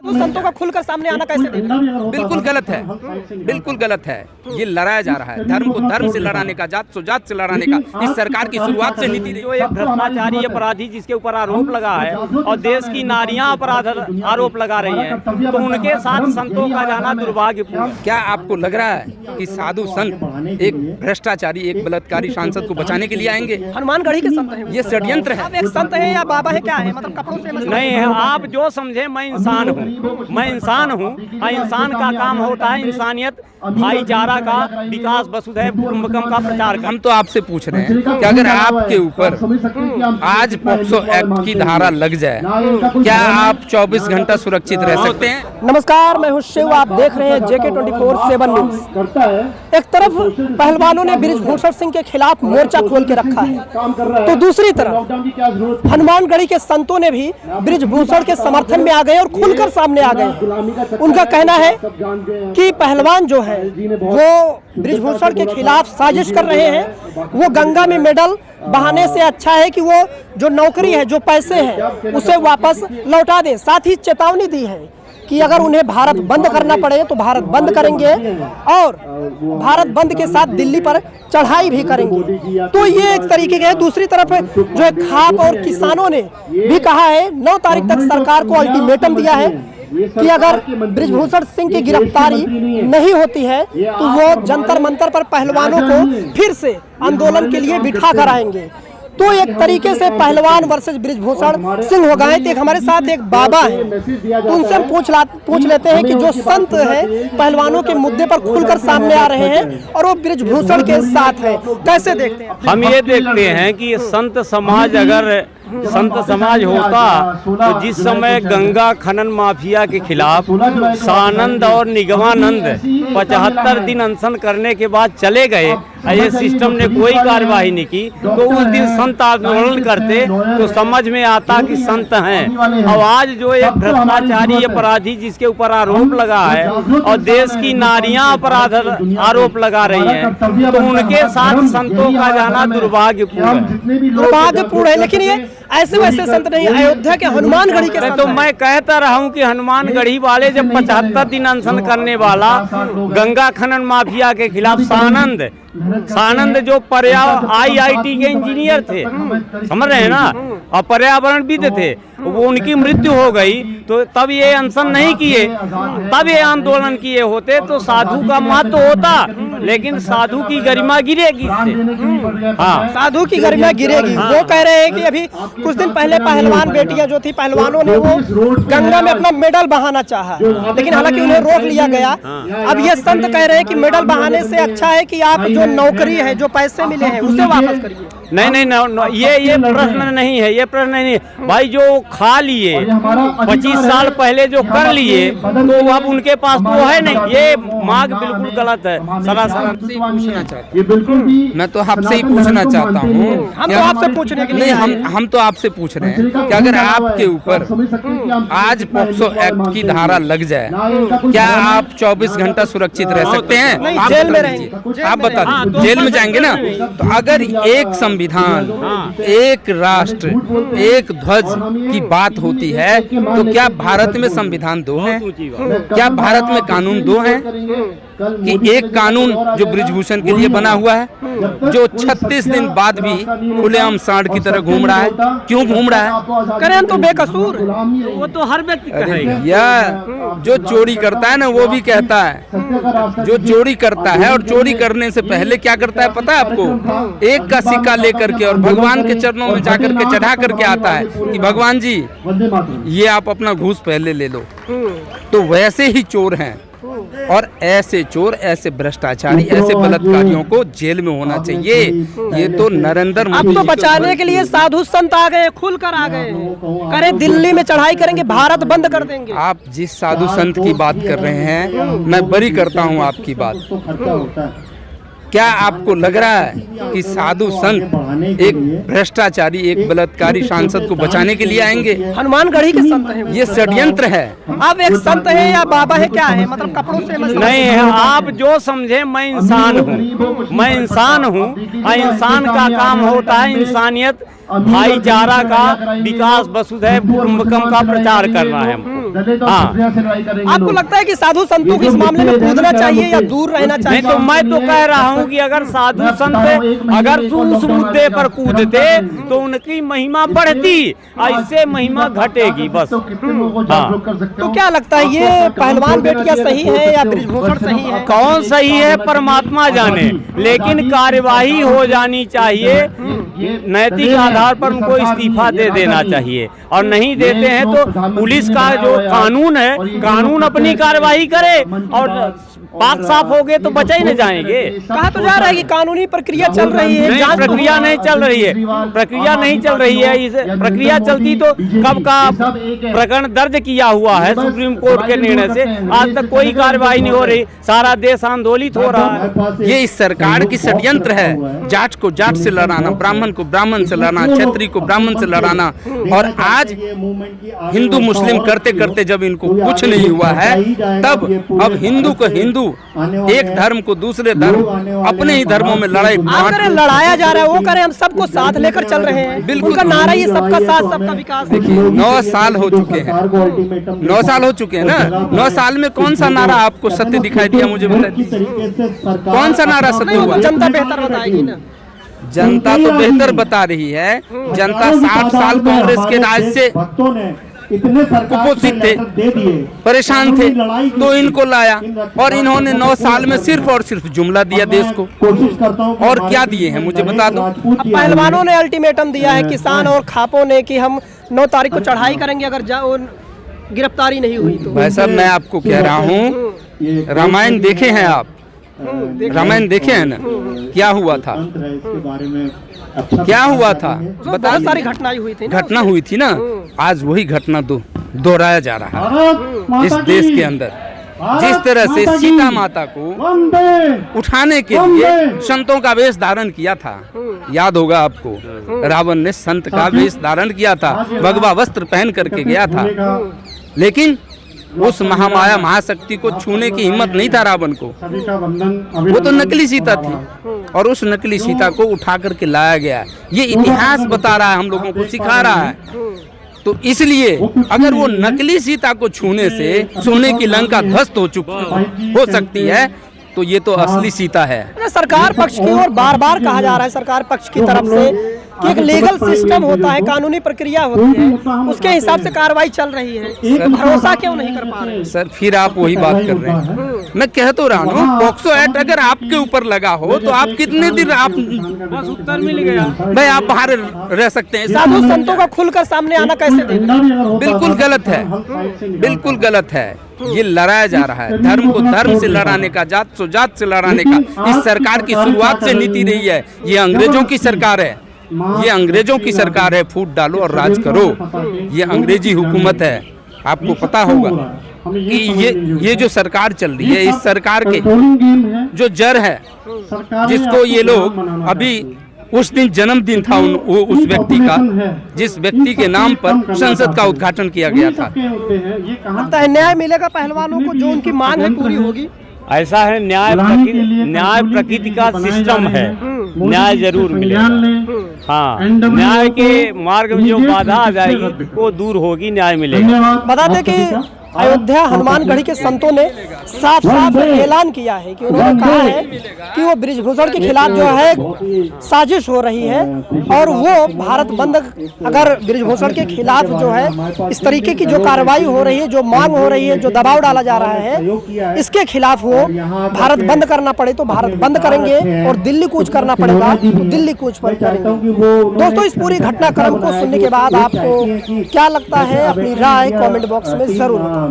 तो संतों का खुलकर सामने आना कैसे देखते हैं? बिल्कुल गलत है, बिल्कुल गलत है। ये लड़ाया जा रहा है, धर्म को धर्म से लड़ाने का, जात से जात से लड़ाने का इस सरकार की शुरुआत से नीति रही। जो एक भ्रष्टाचारी अपराधी जिसके ऊपर आरोप लगा है और देश की नारियां अपराध आरोप लगा रही हैं, तो उनके साथ संतों का जाना दुर्भाग्यपूर्ण। क्या आपको लग रहा है कि साधु संत एक भ्रष्टाचारी, एक बलात्कारी सांसद को बचाने के लिए आएंगे? हनुमानगढ़ी के संत हैं ये षड्यंत्र है। आप एक संत है या बाबा है, क्या है? मतलब कपड़ों से नहीं है, आप जो समझे। मैं इंसान हूँ, मैं इंसान हूँ। इंसान का काम होता है इंसानियत, भाईचारा का विकास, वसुधैव कुटुंबकम का प्रचार। हम तो आपसे पूछ रहे हैं कि अगर आपके ऊपर आज पॉक्सो एक्ट की धारा लग जाए, क्या आप 24 घंटा सुरक्षित रह सकते हैं? नमस्कार, मैं हूं शिव, आप देख रहे हैं JK 24/7 न्यूज। एक तरफ पहलवानों ने बृजभूषण सिंह के खिलाफ मोर्चा खोल के रखा है, तो दूसरी तरफ हनुमानगढ़ी के संतों ने भी बृजभूषण के समर्थन में आ गए और खुलकर सामने आ गए। उनका कहना है कि पहलवान जो है वो बृजभूषण के खिलाफ साजिश कर रहे हैं। वो गंगा में मेडल बहाने से अच्छा है कि वो जो नौकरी है, जो पैसे हैं, उसे वापस लौटा दें। साथ ही चेतावनी दी है कि अगर उन्हें भारत बंद करना पड़े तो भारत बंद करेंगे और भारत बंद के साथ दिल्ली पर चढ़ाई भी करेंगे। तो ये एक तरीके के है। दूसरी तरफ जो है खाप और किसानों ने भी कहा है, 9 तारीख तक सरकार को अल्टीमेटम दिया है कि अगर बृजभूषण सिंह की गिरफ्तारी नहीं होती है तो वो जंतर मंतर पर पहलवानों को फिर से आंदोलन के लिए बिठा कर आएंगे। तो एक तरीके से पहलवान वर्सेस बृजभूषण सिंह हो गए। तो हमारे साथ एक बाबा है, तो उनसे हम पूछ लेते हैं कि जो संत है पहलवानों के मुद्दे पर खुलकर सामने आ रहे हैं और वो बृजभूषण के साथ है, कैसे देखते हैं? हम ये देखते हैं कि संत समाज, अगर संत समाज होता तो जिस समय गंगा खनन माफिया के खिलाफ सानंद और निगमानंद 75 दिन अनशन करने के बाद चले गए, ये सिस्टम ने कोई कार्यवाही नहीं की, तो उस दिन संत आंदोलन करते तो समझ में आता कि संत हैं। और आज जो एक भ्रष्टाचारी अपराधी जिसके ऊपर आरोप लगा है और देश की नारियां अपराध आरोप लगा रही हैं, तो उनके साथ संतों का जाना दुर्भाग्यपूर्ण है। लेकिन ये ऐसे वैसे संत नहीं, अयोध्या के हनुमानगढ़ी के संत। तो मैं कहता रहा हूँ कि हनुमानगढ़ी वाले जब 75 दिन अनशन करने वाला गंगा खनन माफिया के खिलाफ सानंद जो IIT के इंजीनियर थे, समझ रहे हैं ना, और पर्यावरणविद थे, वो उनकी मृत्यु हो गई तो तब ये अनशन नहीं किए, तब ये आंदोलन किए होते तो साधु का महत्व होता, लेकिन साधु की गरिमा गिरेगी। हाँ, साधु की गरिमा गिरेगी। वो कह रहे हैं कि अभी कुछ दिन पहले पहलवान बेटियां जो थी, पहलवानों ने वो गंगा में अपना मेडल बहाना चाहा, लेकिन हालांकि उन्हें रोक लिया गया। अब ये संत कह रहे हैं कि मेडल बहाने से अच्छा है कि आप जो नौकरी है, जो पैसे मिले हैं, उसे वापस करिए। नहीं, ये प्रश्न नहीं है, ये प्रश्न नहीं है भाई। जो खा लिए 25 साल पहले जो कर लिए, तो अब उनके पास तो है नहीं। ये मांग बिल्कुल गलत है, सरासर। मैं तो आपसे ही पूछना चाहता हूँ। हम तो आपसे पूछने के लिए हम तो आपसे पूछ रहे हैं कि अगर आपके ऊपर आज पॉक्सो एक्ट की धारा लग जाए, क्या आप 24 घंटा सुरक्षित रह सकते हैं? जेल में रहेंगे। आप बता दीजिए, जेल में जाएंगे ना? तो अगर एक संविधान, एक राष्ट्र, एक ध्वज की बात होती है, तो क्या भारत में संविधान 2 है? क्या भारत में कानून 2 हैं? कि एक कानून जो बृजभूषण के लिए बना हुआ है, जो 36 दिन बाद भी खुलेआम सांड की तरह घूम रहा है। क्यों घूम रहा है? करें तो बेकसूर, वो तो हर व्यक्ति कहेगा। या जो चोरी करता है ना, वो भी कहता है, जो चोरी करता है और चोरी करने से पहले क्या करता है पता है आपको? एक का सिक्का लेकर के और भगवान के चरणों में जाकर के चढ़ा करके आता है कि भगवान जी ये आप अपना घूस पहले ले लो। तो वैसे ही चोर हैं, और ऐसे चोर, ऐसे भ्रष्टाचारी, ऐसे बलात्कारियों को जेल में होना चाहिए। ये तो नरेंद्र मोदी। अब तो बचाने के लिए साधु संत आ गए, खुलकर आ गए, करे दिल्ली में चढ़ाई करेंगे, भारत बंद कर देंगे। आप जिस साधु संत की बात कर रहे हैं, मैं बरी करता हूं आपकी बात। क्या आपको लग रहा है कि साधु संत एक भ्रष्टाचारी, एक बलात्कारी सांसद को बचाने के लिए आएंगे? हनुमानगढ़ी के संत हैं। ये षड्यंत्र है। आप एक संत है या बाबा है, क्या है? मतलब कपड़ों से नहीं है, आप जो समझे। मैं इंसान हूँ, मैं इंसान हूँ। इंसान का काम होता है इंसानियत, भाईचारा का विकास, वसुधैव कुटुंबकम का प्रचार करना है हमको। हाँ। आपको लगता है कि साधु संतों को इस मामले में कूदना चाहिए या दूर रहना चाहिए? नहीं तो मैं तो कह रहा हूँ कि अगर साधु संत अगर उस मुद्दे पर कूदते तो उनकी महिमा बढ़ती, इससे महिमा घटेगी बस। हाँ। तो क्या लगता है ये पहलवान बेटियां सही है या बृजभूषण सही है? कौन सही है परमात्मा जाने, लेकिन कार्यवाही हो जानी चाहिए। नैतिक आधार पर उनको इस्तीफा दे देना चाहिए, और नहीं देते हैं तो पुलिस का जो कानून है, कानून अपनी कार्यवाही करे, और बात साफ हो गए तो बचा ही न जाएंगे। कहा तो जा रहा है कि कानूनी प्रक्रिया चल रही है। नहीं, प्रक्रिया नहीं चल रही है, प्रक्रिया नहीं चल रही है। इस प्रक्रिया चलती तो कब का प्रकरण दर्ज किया हुआ है सुप्रीम कोर्ट के निर्णय से, आज तक कोई कार्रवाई नहीं हो रही। सारा देश आंदोलित हो रहा है। ये इस सरकार की षड्यंत्र है, जाट को जाट से लड़ाना, ब्राह्मण को ब्राह्मण से लड़ाना, क्षत्रिय को ब्राह्मण से लड़ाना। और आज हिंदू मुस्लिम करते करते जब इनको कुछ नहीं हुआ है, तब अब हिंदू को हिंदू, एक धर्म को दूसरे धर्म, अपने ही धर्मों में लड़ाई लड़ाया जा रहा है। वो करें हम सबको साथ लेकर चल रहे हैं। बिल्कुल का नारा ये सबका साथ सबका विकास। देखिए 9 साल हो चुके हैं, 9 साल हो चुके हैं ना। 9 साल में कौन सा नारा आपको सत्य दिखाई दिया? मुझे बताइए, कौन सा नारा सत्य हुआ? जनता बेहतर बताएगी ना। जनता तो बेहतर बता रही है। जनता 60 साल कांग्रेस के राज से कुपोषित थे, परेशान थे, तो इनको लाया, और इन्होंने 9 साल में सिर्फ और सिर्फ जुमला दिया देश को। और क्या दिए हैं मुझे बता दो। अब पहलवानों ने अल्टीमेटम दिया है, किसान और खापों ने, कि हम 9 तारीख को चढ़ाई करेंगे अगर गिरफ्तारी नहीं हुई तो। भाई साहब, मैं आपको कह रहा हूँ, रामायण देखे हैं आप? रामायण देखे हैं ना? क्या हुआ था? क्या हुआ था? बहुत सारी घटनाएं हुई थी ना। घटना हुई थी ना। आज वही घटना दोहराया जा रहा है इस देश के अंदर। जिस तरह से सीता माता को उठाने के लिए संतों का वेश धारण किया था, याद होगा आपको, रावण ने संत का वेश धारण किया था, भगवा वस्त्र पहन करके गया था, लेकिन उस महामाया महाशक्ति को छूने की हिम्मत नहीं था रावण को। वो तो नकली सीता थी, और उस नकली सीता को उठा करके लाया गया। ये इतिहास बता रहा है, हम लोगों को सिखा रहा है। तो इसलिए अगर वो नकली सीता को छूने से सोने की लंका ध्वस्त हो सकती है, तो ये तो असली सीता है। सरकार पक्ष की ओर बार बार कहा जा रहा है, सरकार पक्ष की तरफ से, कि एक लीगल सिस्टम होता है, कानूनी प्रक्रिया होती है, उसके हिसाब से कार्रवाई चल रही है। भरोसा क्यों नहीं कर पा रहे? सर, फिर आप वही बात कर रहे हैं। मैं कह तो रहा हूँ, पॉक्सो एक्ट अगर आपके ऊपर लगा हो तो आप कितने दिन आप बस उत्तर मिल गया भाई, आप बाहर रह सकते हैं। साधु संतों का खुलकर सामने आना कैसे देख रहे हैं? बिल्कुल गलत है, बिल्कुल गलत है। ये लड़ाया जा रहा है, धर्म को धर्म से लड़ाने का, जात से जात से लड़ाने का इस सरकार की शुरुआत से नीति रही है। ये अंग्रेजों की सरकार है, ये अंग्रेजों की सरकार है। फूट डालो और राज करो, ये अंग्रेजी हुकूमत है। आपको पता होगा कि ये जो सरकार चल रही है, इस सरकार के जो जड़ है, जिसको ये लोग अभी, उस दिन जन्मदिन था उस व्यक्ति का, जिस व्यक्ति के नाम पर संसद का उद्घाटन किया गया था। लगता है न्याय मिलेगा पहलवानों को, जो उनकी मांग है पूरी होगी? ऐसा है, न्याय प्रकृति का सिस्टम है, न्याय जरूर मिलेगा। हाँ, न्याय के मार्ग में जो बाधा आ जाएगी वो दूर होगी, न्याय मिलेगा। बता दें कि अयोध्या हनुमानगढ़ी के संतों ने साफ साफ ऐलान किया है कि उन्होंने कहा है कि वो बृजभूषण के खिलाफ जो है साजिश हो रही है, और वो भारत बंद, अगर बृजभूषण के खिलाफ जो है इस तरीके की जो कार्रवाई हो रही है, जो मांग हो रही है, जो दबाव डाला जा रहा है, इसके खिलाफ वो भारत बंद करना पड़े तो भारत बंद करेंगे, और दिल्ली कूच करना पड़ेगा तो दिल्ली कूच पर करेंगे। दोस्तों, इस पूरी घटनाक्रम को सुनने के बाद आपको क्या लगता है, अपनी राय कमेंट बॉक्स में जरूर बताएं।